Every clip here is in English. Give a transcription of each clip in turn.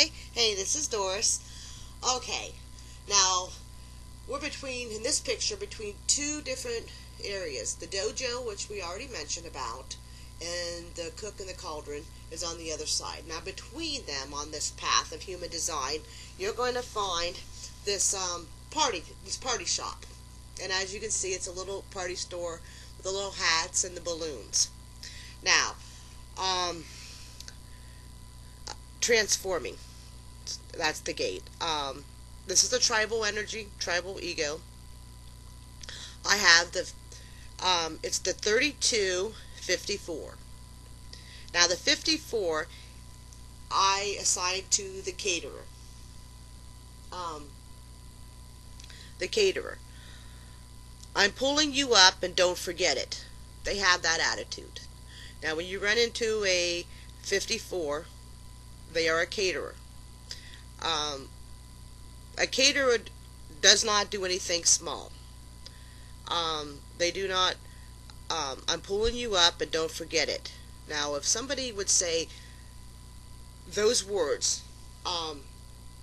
Hi. Hey, this is Doris. Okay. Now, we're in this picture, between two different areas. The dojo, which we already mentioned about, and the cook and the cauldron is on the other side. Now, between them on this path of human design, you're going to find this party shop. And as you can see, it's a little party store with the little hats and the balloons. Now, transforming. That's the gate. This is the tribal energy, tribal ego. I have it's the 3254. Now the 54, I assign to the caterer. The caterer. I'm pulling you up and don't forget it. They have that attitude. Now when you run into a 54, they are a caterer. A caterer does not do anything small. They do not, I'm pulling you up and don't forget it. Now, if somebody would say those words,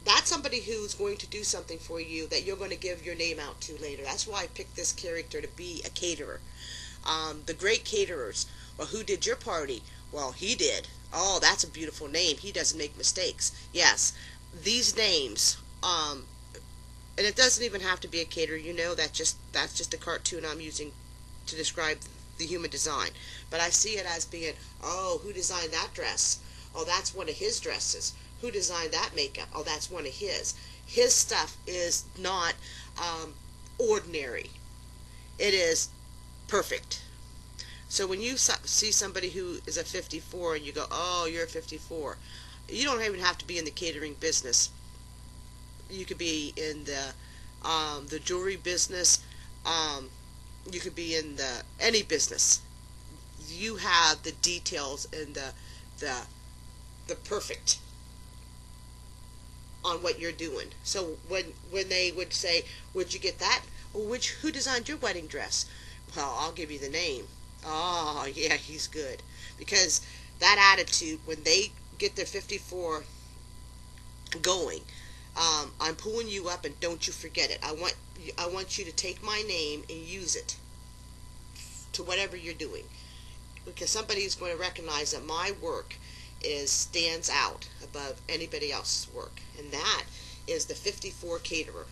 that's somebody who's going to do something for you that you're going to give your name out to later. That's why I picked this character to be a caterer. The great caterers. Well, who did your party? Well, he did. Oh, that's a beautiful name. He doesn't make mistakes. Yes, these names, and it doesn't even have to be a caterer. You know, that's just a cartoon I'm using to describe the human design. But I see it as being, oh, who designed that dress? Oh, that's one of his dresses. Who designed that makeup? Oh, that's one of his. His stuff is not ordinary. It is perfect. So when you see somebody who is a 54 and you go, oh, you're a 54, you don't even have to be in the catering business. You could be in the jewelry business. You could be in any business. You have the details and the perfect on what you're doing. So when they would say, "Where'd you get that?" Well, who designed your wedding dress? Well, I'll give you the name. Oh, yeah, he's good. Because that attitude, when they get their 54 going, I'm pulling you up and don't you forget it. I want you to take my name and use it to whatever you're doing. Because somebody's going to recognize that my work stands out above anybody else's work. And that is the 54 caterer.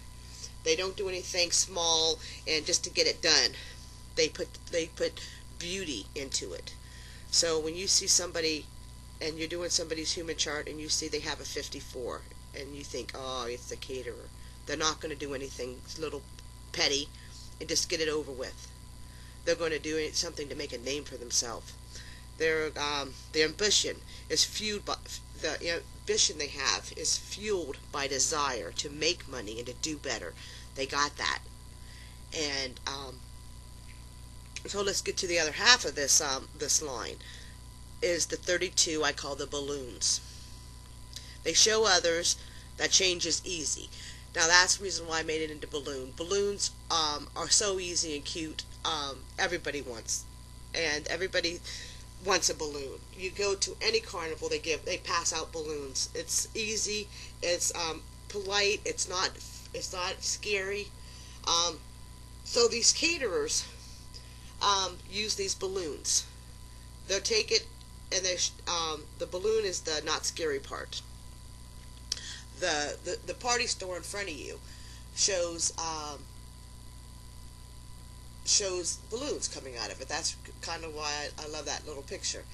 They don't do anything small and just to get it done. They put beauty into it. So when you see somebody and you're doing somebody's human chart and you see they have a 54 and you think, oh, it's the caterer, they're not going to do anything little petty and just get it over with. They're going to do something to make a name for themselves. Their ambition is fueled by the ambition they have is fueled by desire to make money and to do better. They got that. And so let's get to the other half of this line. Is the 32 I call the balloons. They show others that change is easy. Now that's the reason why I made it into balloon. Balloons are so easy and cute. Everybody wants, and everybody wants a balloon. You go to any carnival, they pass out balloons. It's easy. It's polite. It's not scary. So these caterers use these balloons. They'll take it, and the balloon is the not scary part. The party store in front of you shows balloons coming out of it. That's kind of why I love that little picture.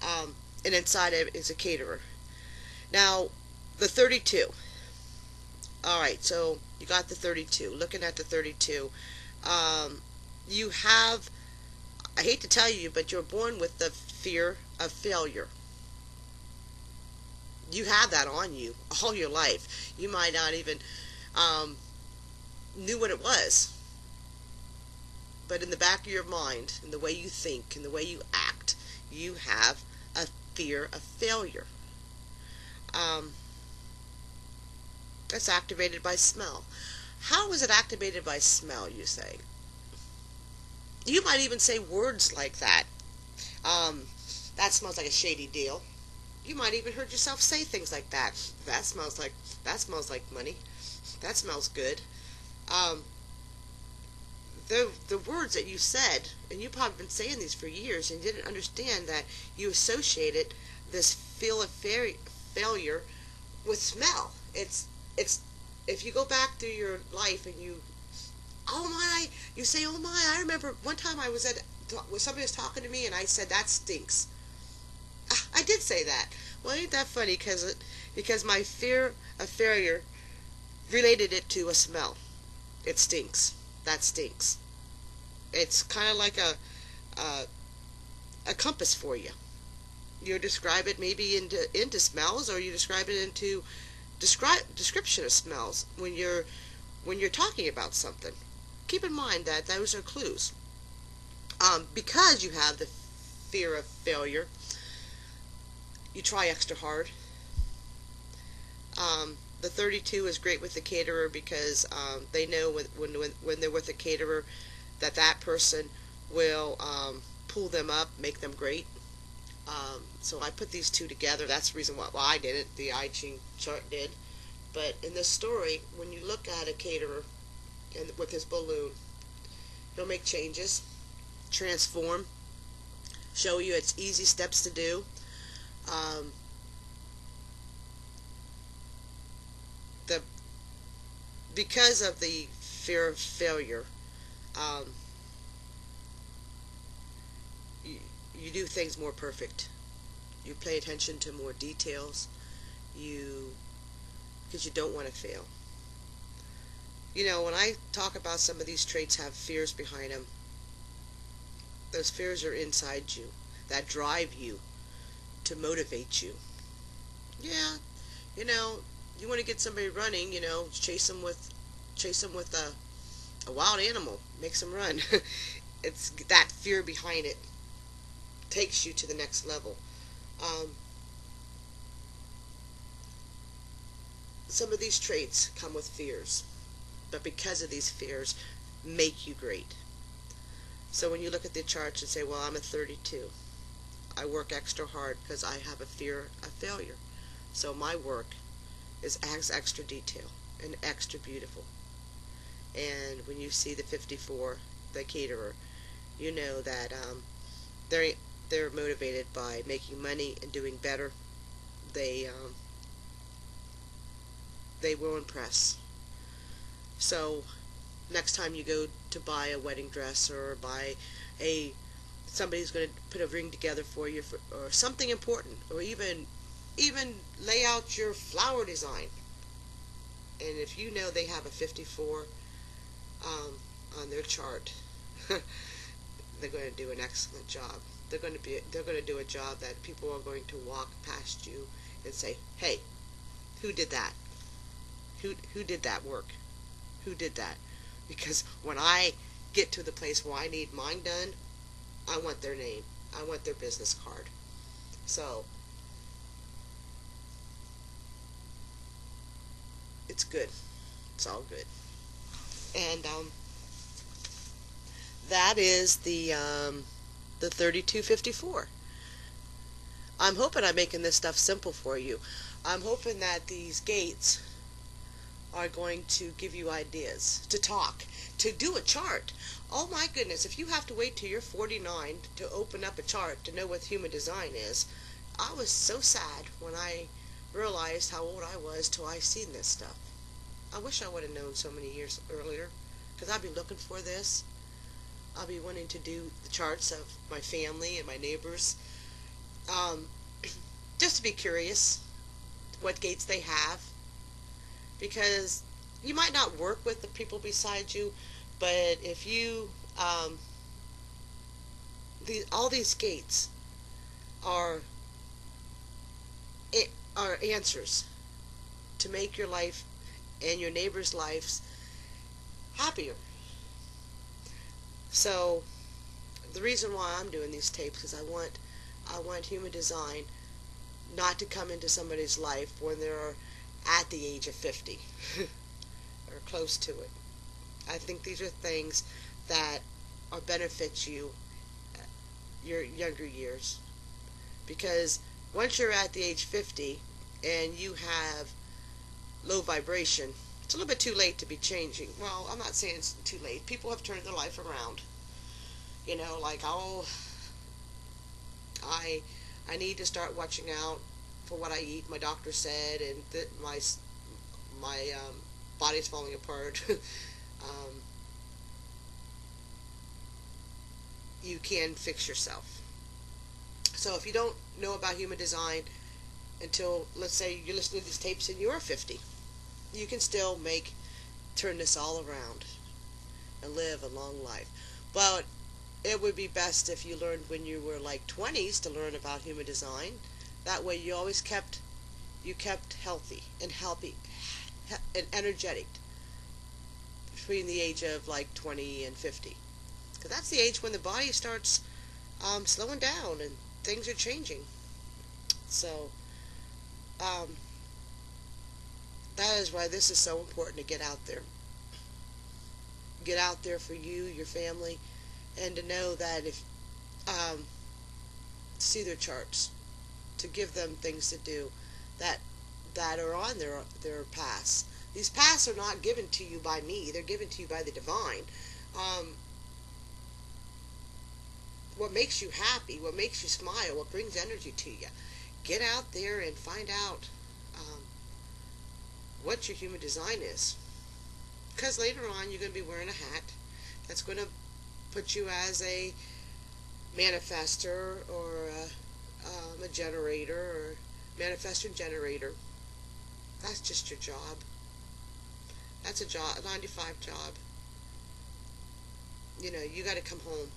And inside of it is a caterer. Now, the 32. Alright, so you got the 32. Looking at the 32, you have, I hate to tell you, but you're born with the fear of failure. You have that on you all your life. You might not even knew what it was. But in the back of your mind, in the way you think, in the way you act, you have a fear of failure. That's activated by smell. How is it activated by smell, you say? You might even say words like that. That smells like a shady deal. You might even heard yourself say things like that. That smells like money. That smells good. Um, the words that you said, and you've probably been saying these for years, and didn't understand that you associated this feel of failure with smell. It's if you go back through your life and oh my, you say oh my. I remember one time I was when somebody was talking to me and I said that stinks. I did say that. Well, ain't that funny? Because my fear of failure related it to a smell. It stinks. That stinks. It's kind of like a a compass for you. You describe it maybe into smells, or you describe it into description of smells when you're talking about something. Keep in mind that those are clues. Because you have the fear of failure, you try extra hard. The 32 is great with the caterer because they know when they're with a caterer that person will pull them up, make them great. So I put these two together. That's the reason why I did it. The I Ching chart did. But in this story, when you look at a caterer and with his balloon, he'll make changes, transform, show you it's easy steps to do. Um, the because of the fear of failure, um, you, you do things more perfect. You pay attention to more details. You because you don't want to fail. You know, when I talk about some of these traits have fears behind them, those fears are inside you that drive you to motivate you. Yeah, you know, you want to get somebody running, chase them with a wild animal, makes them run. It's that fear behind it takes you to the next level. Um, some of these traits come with fears, but because of these fears, make you great. So when you look at the charts and say, well, I'm a 32, I work extra hard because I have a fear of failure. So my work is extra detail and extra beautiful. And when you see the 54, the caterer, you know that they're they're motivated by making money and doing better. They they will impress. So next time you go to buy a wedding dress or buy a somebody's going to put a ring together for you or something important, or even lay out your flower design, and if you know they have a 54 on their chart, they're going to do an excellent job. They're going to do a job that people are going to walk past you and say, hey, who did that? Who did that work? Who did that? Because when I get to the place where I need mine done, I want their name. I want their business card. So it's good. It's all good. And that is the 3254. I'm hoping I'm making this stuff simple for you. I'm hoping that these gates are going to give you ideas to talk, to do a chart. Oh my goodness, if you have to wait till you're 49 to open up a chart to know what human design is, I was so sad when I realized how old I was till I seen this stuff. I wish I would have known so many years earlier, because I'd be looking for this. I'll be wanting to do the charts of my family and my neighbors, um, just to be curious what gates they have, because you might not work with the people beside you, but if you all these gates are are answers to make your life and your neighbors' lives happier. So the reason why I'm doing these tapes is I want human design not to come into somebody's life when they're at the age of 50 or close to it. I think these are things that benefit you your younger years, because Once you're at the age 50 and you have low vibration, it's a little bit too late to be changing. Well, I'm not saying it's too late. People have turned their life around. Like, oh, I I need to start watching out for what I eat. My doctor said, and that my body's falling apart. um, you can fix yourself. So if you don't know about human design until, let's say, you're listening to these tapes and you're 50, you can still turn this all around and live a long life. But it would be best if you learned when you were like 20s to learn about human design. That way you kept healthy and energetic between the age of like 20 and 50. Because that's the age when the body starts slowing down and things are changing. So um, that is why this is so important to get out there. Get out there for you, your family, and to know that if see their charts, to give them things to do that are on their paths. These paths are not given to you by me; they're given to you by the divine. Um, what makes you happy, what makes you smile, what brings energy to you. Get out there and find out what your human design is. Because later on, you're going to be wearing a hat that's going to put you as a manifester or a generator or manifesting generator. That's just your job. That's a job, a 9 to 5 job. You got to come home.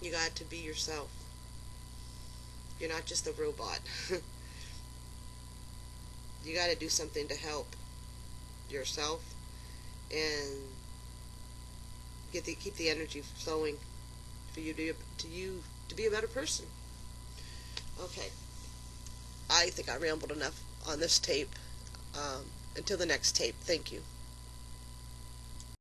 You got to be yourself. You're not just a robot. You got to do something to help yourself and keep the energy flowing for you to be a better person. Okay, I think I rambled enough on this tape. Until the next tape, thank you.